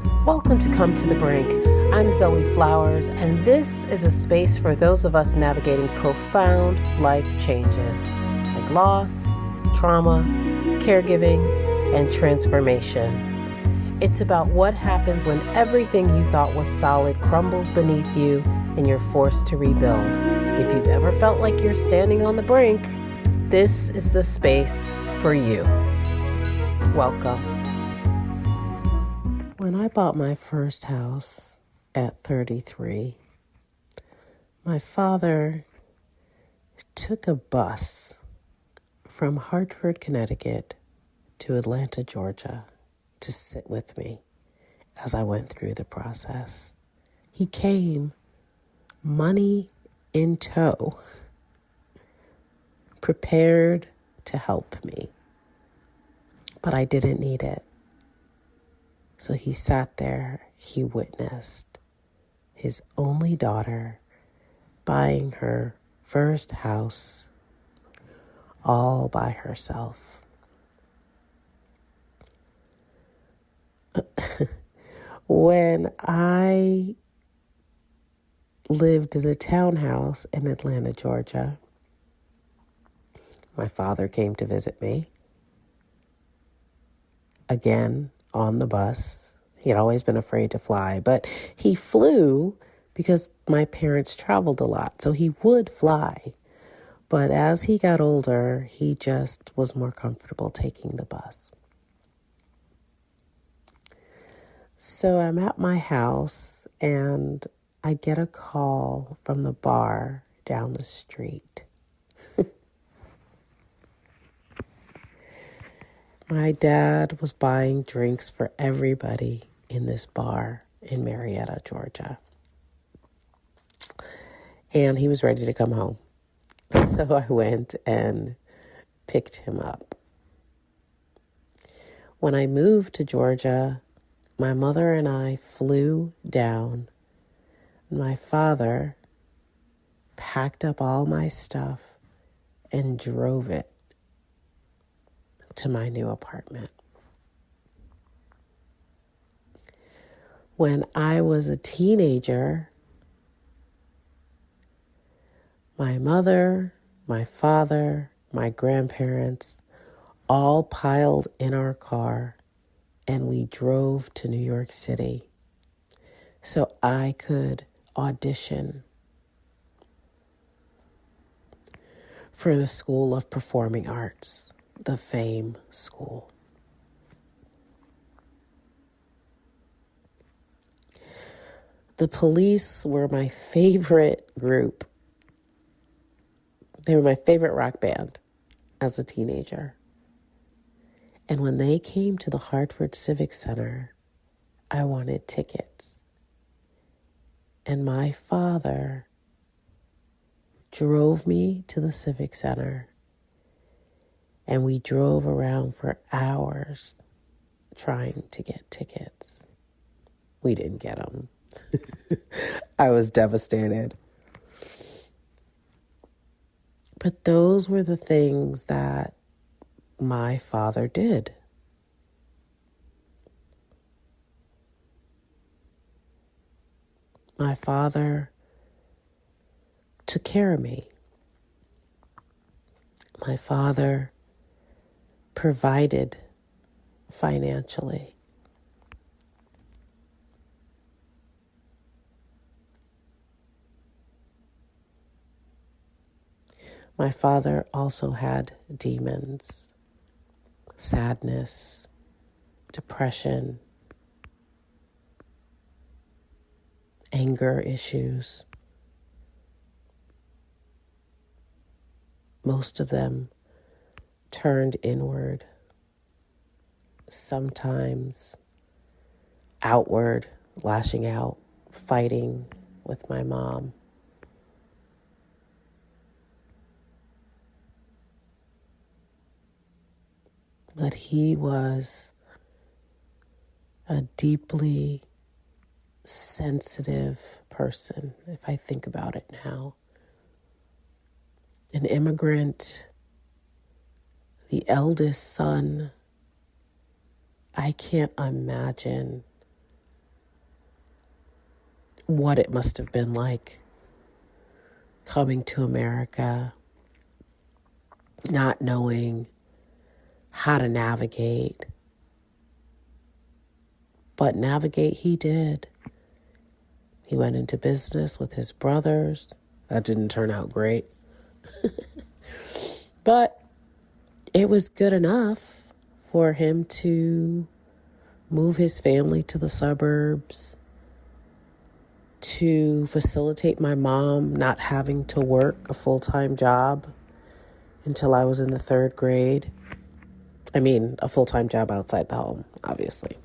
Welcome to Come to the Brink. I'm Zoe Flowers, and this is a space for those of us navigating profound life changes like loss, trauma, caregiving, and transformation. It's about what happens when everything you thought was solid crumbles beneath you and you're forced to rebuild. If you've ever felt like you're standing on the brink, this is the space for you. Welcome. When I bought my first house at 33, my father took a bus from Hartford, Connecticut to Atlanta, Georgia to sit with me as I went through the process. He came money in tow, prepared to help me, but I didn't need it. So he sat there, he witnessed his only daughter buying her first house all by herself. When I lived in a townhouse in Atlanta, Georgia, my father came to visit me again on the bus. He had always been afraid to fly, but he flew because my parents traveled a lot, so he would fly. But as he got older, he just was more comfortable taking the bus. So I'm at my house and I get a call from the bar down the street. My dad was buying drinks for everybody in this bar in Marietta, Georgia. And he was ready to come home. So I went and picked him up. When I moved to Georgia, my mother and I flew down. My father packed up all my stuff and drove it to my new apartment. When I was a teenager, my mother, my father, my grandparents all piled in our car and we drove to New York City so I could audition for the School of Performing Arts, the FAME school. The Police were my favorite group. They were my favorite rock band as a teenager. And when they came to the Hartford Civic Center, I wanted tickets. And my father drove me to the Civic Center. And we drove around for hours trying to get tickets. We didn't get them. I was devastated. But those were the things that my father did. My father took care of me. My father provided financially. My father also had demons, sadness, depression, anger issues. Most of them turned inward, sometimes outward, lashing out, fighting with my mom. But he was a deeply sensitive person, if I think about it now. An immigrant, the eldest son. I can't imagine what it must have been like coming to America, not knowing how to navigate. But navigate he did. He went into business with his brothers. That didn't turn out great. But it was good enough for him to move his family to the suburbs, to facilitate my mom not having to work a full-time job until I was in the 3rd grade. I mean, a full-time job outside the home, obviously.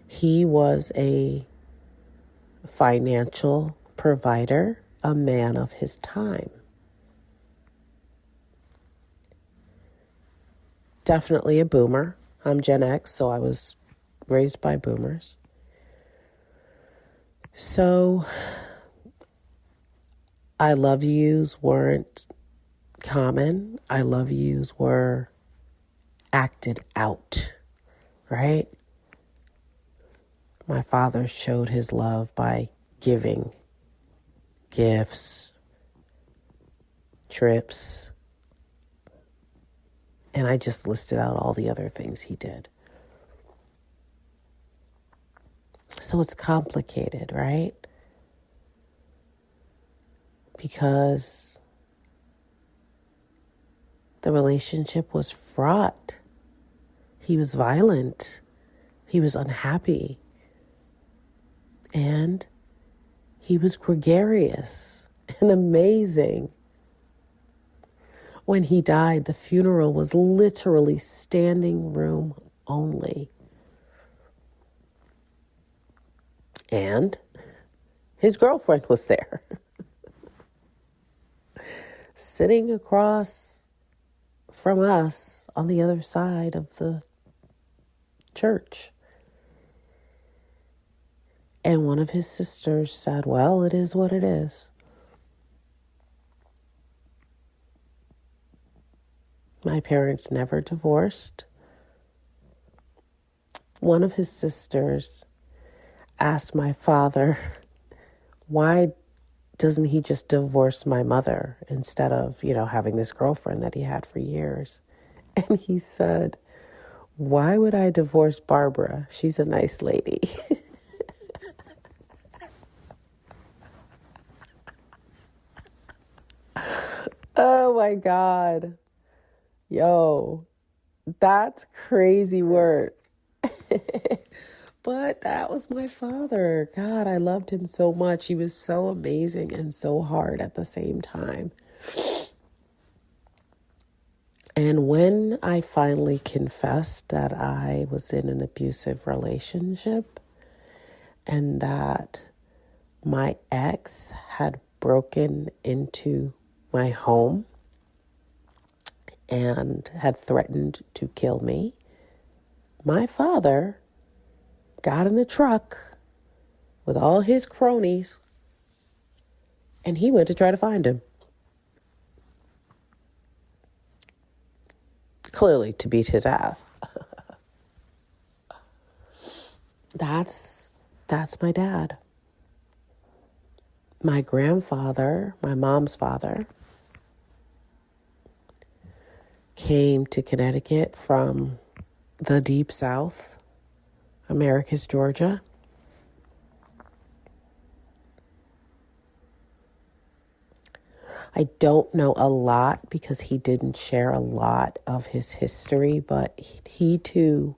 He was a financial provider, a man of his time. Definitely a boomer. I'm Gen X, so I was raised by boomers. So I love yous weren't common. I love yous were acted out, right? My father showed his love by giving gifts, trips, and I just listed out all the other things he did. So it's complicated, right? Because the relationship was fraught. He was violent. He was unhappy. And he was gregarious and amazing. When he died, the funeral was literally standing room only. And his girlfriend was there, sitting across from us on the other side of the church. And one of his sisters said, well, it is what it is. My parents never divorced. One of his sisters asked my father, why doesn't he just divorce my mother instead of, having this girlfriend that he had for years? And he said, why would I divorce Barbara? She's a nice lady. Oh my God. Yo, that's crazy work. But that was my father. God, I loved him so much. He was so amazing and so hard at the same time. And when I finally confessed that I was in an abusive relationship and that my ex had broken into my home and had threatened to kill me, my father got in a truck with all his cronies and he went to try to find him. Clearly to beat his ass. That's my dad. My grandfather, my mom's father, came to Connecticut from the deep South, America's Georgia. I don't know a lot because he didn't share a lot of his history, but he too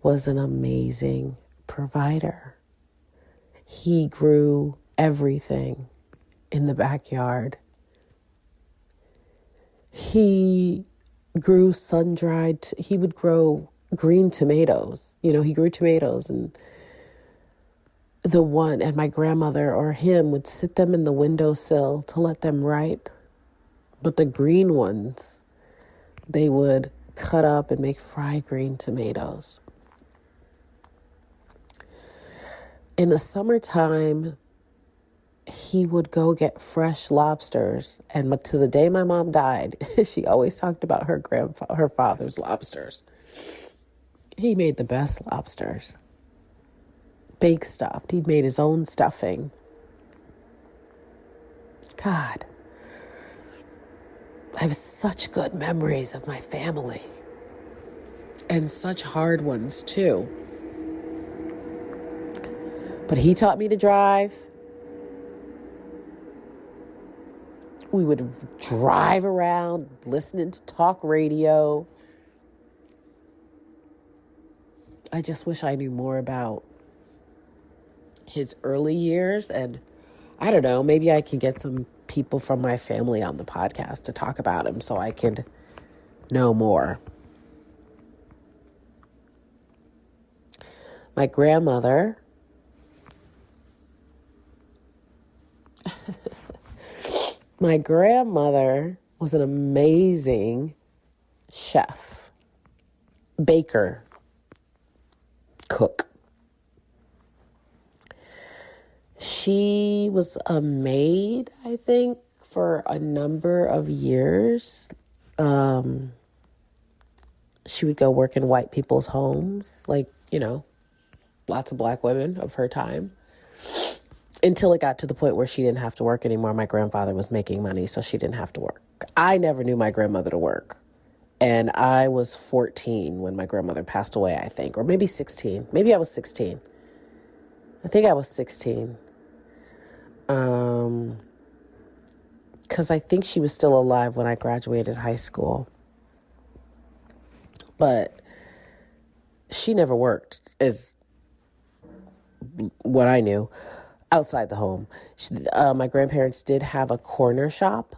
was an amazing provider. He grew everything in the backyard. He grew sun-dried. He would grow green tomatoes. He grew tomatoes, and my grandmother or him would sit them in the windowsill to let them ripe. But the green ones, they would cut up and make fried green tomatoes. In the summertime, he would go get fresh lobsters. And to the day my mom died, she always talked about her father's lobsters. He made the best lobsters. Bake stuffed. He'd made his own stuffing. God, I have such good memories of my family. And such hard ones too. But he taught me to drive. We would drive around listening to talk radio. I just wish I knew more about his early years. And I don't know, maybe I can get some people from my family on the podcast to talk about him so I could know more. My grandmother was an amazing chef, baker, cook. She was a maid, I think, for a number of years. She would go work in white people's homes, like, lots of black women of her time. Until it got to the point where she didn't have to work anymore. My grandfather was making money, so she didn't have to work. I never knew my grandmother to work. And I was 14 when my grandmother passed away, I think. Or maybe 16. Maybe I was 16. I think I was 16. Because I think she was still alive when I graduated high school. But she never worked, is what I knew, outside the home. My grandparents did have a corner shop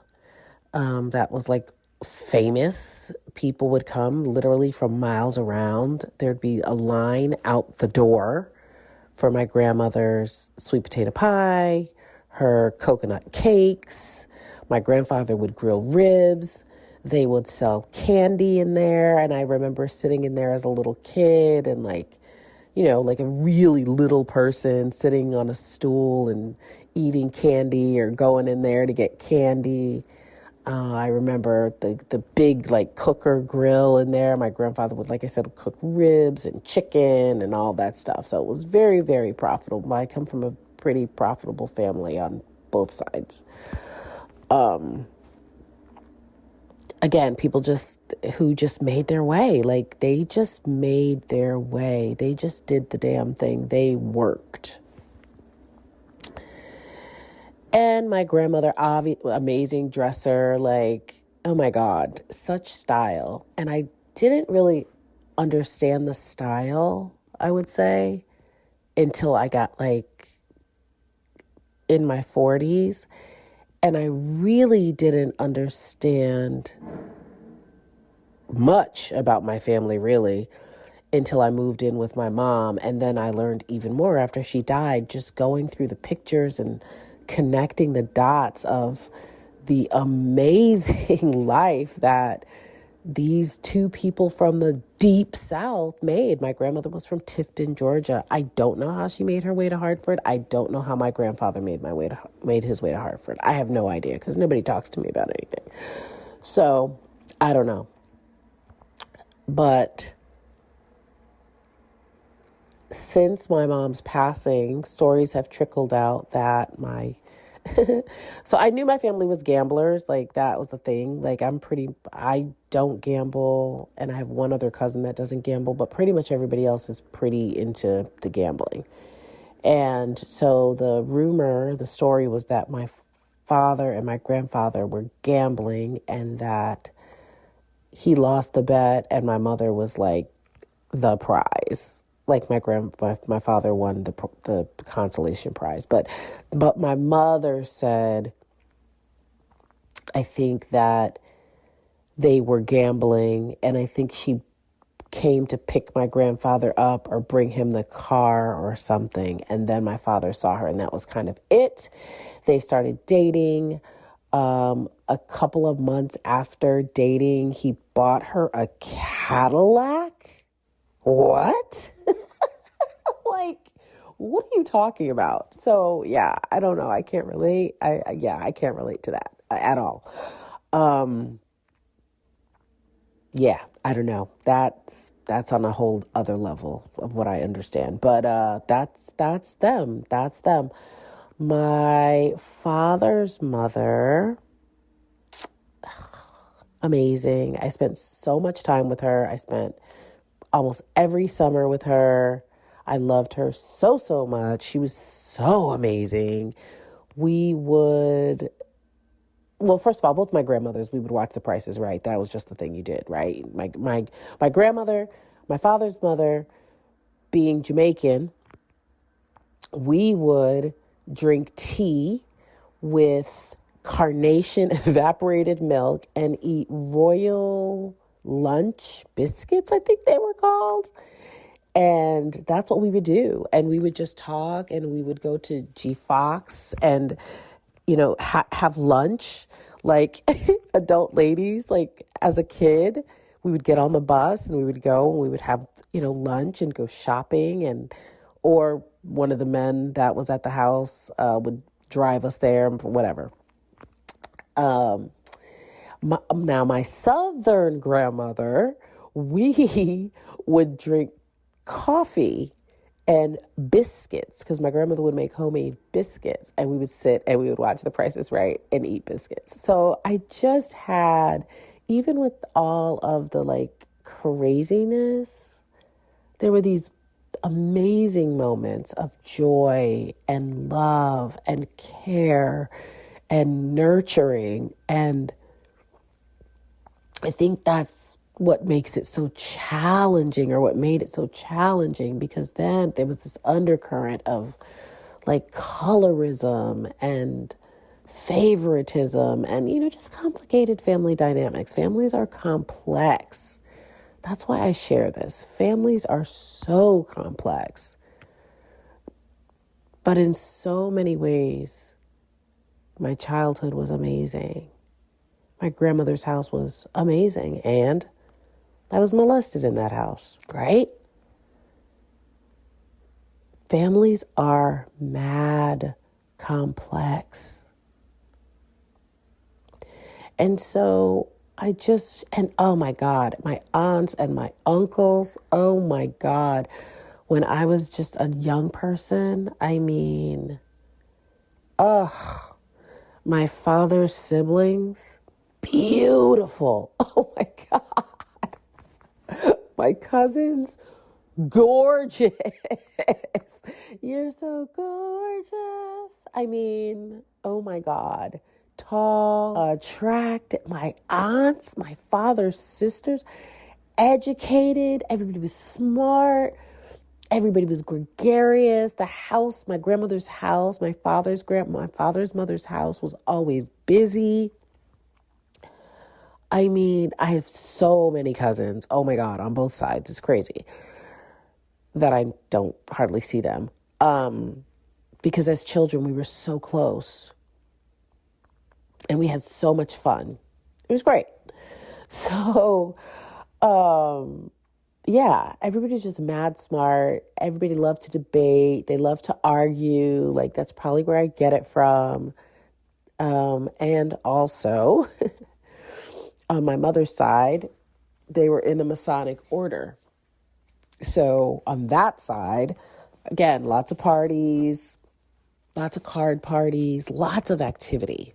that was like famous. People would come literally from miles around. There'd be a line out the door for my grandmother's sweet potato pie, her coconut cakes. My grandfather would grill ribs. They would sell candy in there. And I remember sitting in there as a little kid and like a really little person sitting on a stool and eating candy or going in there to get candy. I remember the big like cooker grill in there. My grandfather would, like I said, cook ribs and chicken and all that stuff. So it was very, very profitable. I come from a pretty profitable family on both sides. Again, people who just made their way. Like, they just made their way. They just did the damn thing. They worked. And my grandmother, amazing dresser, like, oh my God, such style. And I didn't really understand the style, I would say, until I got like in my 40s. And I really didn't understand much about my family, really, until I moved in with my mom. And then I learned even more after she died, just going through the pictures and connecting the dots of the amazing life that these two people from the deep South made. My grandmother was from Tifton, Georgia. I don't know how she made her way to Hartford. I don't know how my grandfather made his way to Hartford. I have no idea because nobody talks to me about anything. So I don't know. But since my mom's passing, stories have trickled out that so I knew my family was gamblers. Like, that was the thing. Like, I don't gamble, and I have one other cousin that doesn't gamble, but pretty much everybody else is pretty into the gambling. And so the story was that my father and my grandfather were gambling and that he lost the bet and my mother was like the prize. Like my father won the consolation prize, but my mother said, I think that they were gambling, and I think she came to pick my grandfather up or bring him the car or something, and then my father saw her, and that was kind of it. They started dating. A couple of months after dating, he bought her a Cadillac. What? Like, what are you talking about? So, yeah, I don't know. I can't relate. I can't relate to that at all. yeah, I don't know. That's on a whole other level of what I understand. But that's them. That's them. My father's mother, amazing. I spent so much time with her. I spent almost every summer with her. I loved her so much. She was so amazing. We would, well, first of all, both my grandmothers, we would watch The Price is Right. That was just the thing you did, right? My grandmother, my father's mother, being Jamaican, we would drink tea with carnation evaporated milk and eat Royal Lunch biscuits, I think they were called. And that's what we would do. And we would just talk, and we would go to G Fox and, have lunch like adult ladies. Like as a kid, we would get on the bus and we would go and we would have, lunch and go shopping, or one of the men that was at the house would drive us there, whatever. Now, my southern grandmother, we would drink coffee and biscuits, because my grandmother would make homemade biscuits, and we would sit and we would watch The Price is Right and eat biscuits. So I just had, even with all of the like craziness, there were these amazing moments of joy and love and care and nurturing. And I think that's what makes it so challenging, or what made it so challenging, because then there was this undercurrent of like colorism and favoritism and, just complicated family dynamics. Families are complex. That's why I share this. Families are so complex. But in so many ways, my childhood was amazing. My grandmother's house was amazing, and I was molested in that house, right? Families are mad complex. And so and oh my God, my aunts and my uncles, oh my God. When I was just a young person, my father's siblings, beautiful. Oh my God. My cousins, gorgeous. You're so gorgeous. Oh my God. Tall, attractive. My aunts, my father's sisters, educated. Everybody was smart. Everybody was gregarious. The house, my grandmother's house, my father's mother's house was always busy. I have so many cousins. Oh my God, on both sides. It's crazy that I don't hardly see them. Because as children, we were so close. And we had so much fun. It was great. So, yeah, everybody's just mad smart. Everybody loved to debate. They love to argue. Like, that's probably where I get it from. And also, on my mother's side, they were in the Masonic order. So on that side, again, lots of parties, lots of card parties, lots of activity.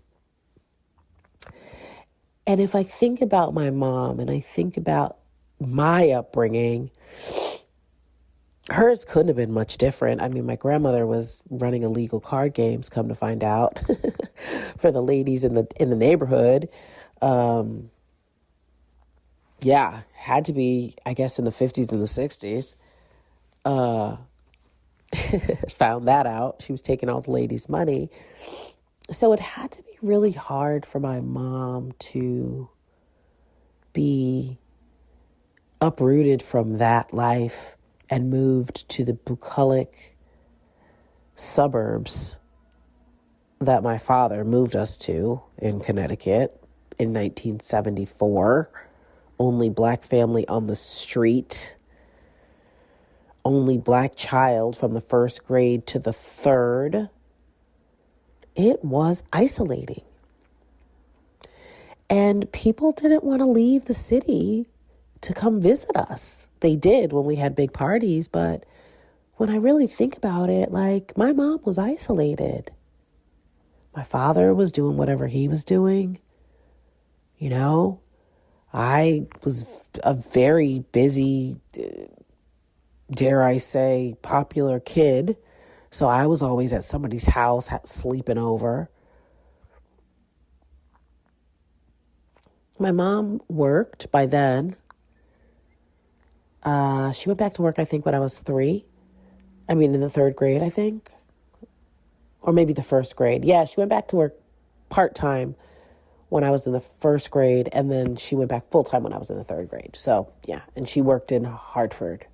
And if I think about my mom and I think about my upbringing, hers couldn't have been much different. My grandmother was running illegal card games, come to find out, for the ladies in the neighborhood. Yeah, had to be, I guess, in the 50s and the 60s. Found that out. She was taking all the ladies' money. So it had to be really hard for my mom to be uprooted from that life and moved to the bucolic suburbs that my father moved us to in Connecticut in 1974. Only black family on the street. Only black child from the first grade to the third. It was isolating. And people didn't want to leave the city to come visit us. They did when we had big parties, but when I really think about it, like, my mom was isolated. My father was doing whatever he was doing. You know, I was a very busy, dare I say, popular kid. So I was always at somebody's house, sleeping over. My mom worked by then. She went back to work, I think, when I was 3. I mean, in the 3rd grade, I think. Or maybe the 1st grade. Yeah, she went back to work part-time when I was in the 1st grade. And then she went back full-time when I was in the 3rd grade. So, yeah. And she worked in Hartford.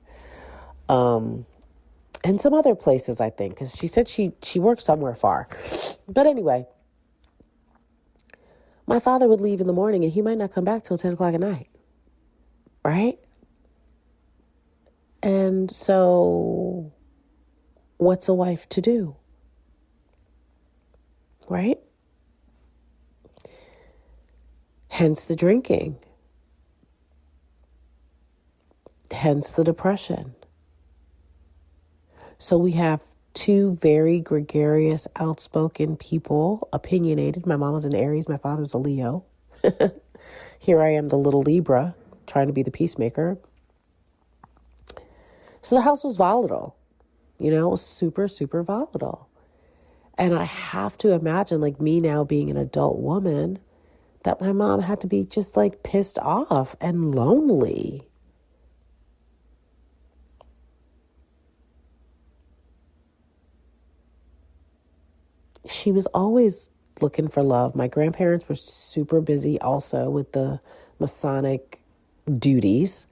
And some other places, I think. Because she said she worked somewhere far. But anyway, my father would leave in the morning and he might not come back till 10 o'clock at night. Right? And so what's a wife to do? Right? Hence the drinking. Hence the depression. So we have 2 very gregarious, outspoken people, opinionated. My mom was an Aries, my father was a Leo. Here I am, the little Libra, trying to be the peacemaker. So the house was volatile. You know, it was super, super volatile. And I have to imagine, like, me now being an adult woman, that my mom had to be just, like, pissed off and lonely. She was always looking for love. My grandparents were super busy also with the Masonic duties.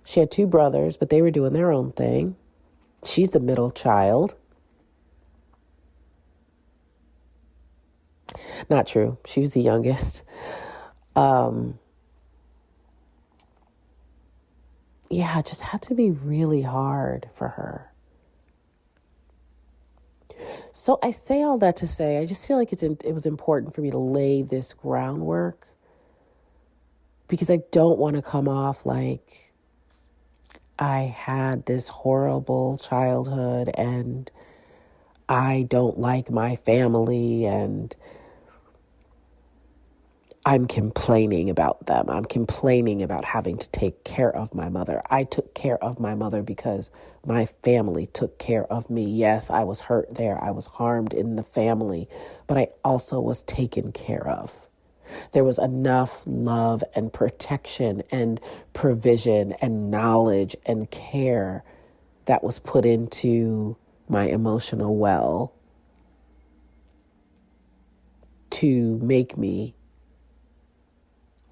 She had 2 brothers, but they were doing their own thing. She's the middle child. Not true. She was the youngest. Yeah, it just had to be really hard for her. So I say all that to say, I just feel like it was important for me to lay this groundwork, because I don't want to come off like I had this horrible childhood and I don't like my family and I'm complaining about them. I'm complaining about having to take care of my mother. I took care of my mother because my family took care of me. Yes, I was hurt there. I was harmed in the family, but I also was taken care of. There was enough love and protection and provision and knowledge and care that was put into my emotional well to make me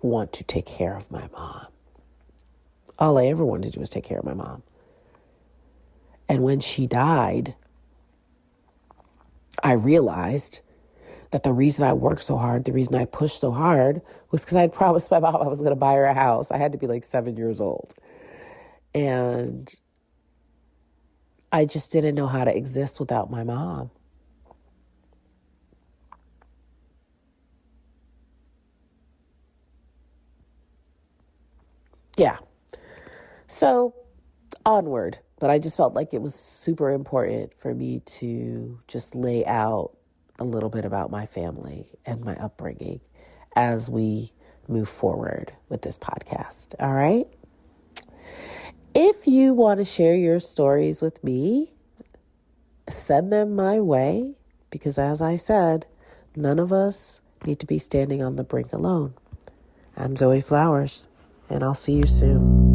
want to take care of my mom. All I ever wanted to do was take care of my mom. And when she died, I realized that the reason I worked so hard, the reason I pushed so hard, was because I had promised my mom I was going to buy her a house. I had to be like 7 years old. And I just didn't know how to exist without my mom. Yeah. So onward. But I just felt like it was super important for me to just lay out a little bit about my family and my upbringing as we move forward with this podcast. All right. If you want to share your stories with me, send them my way, because as I said, none of us need to be standing on the brink alone. I'm Zoe Flowers, and I'll see you soon.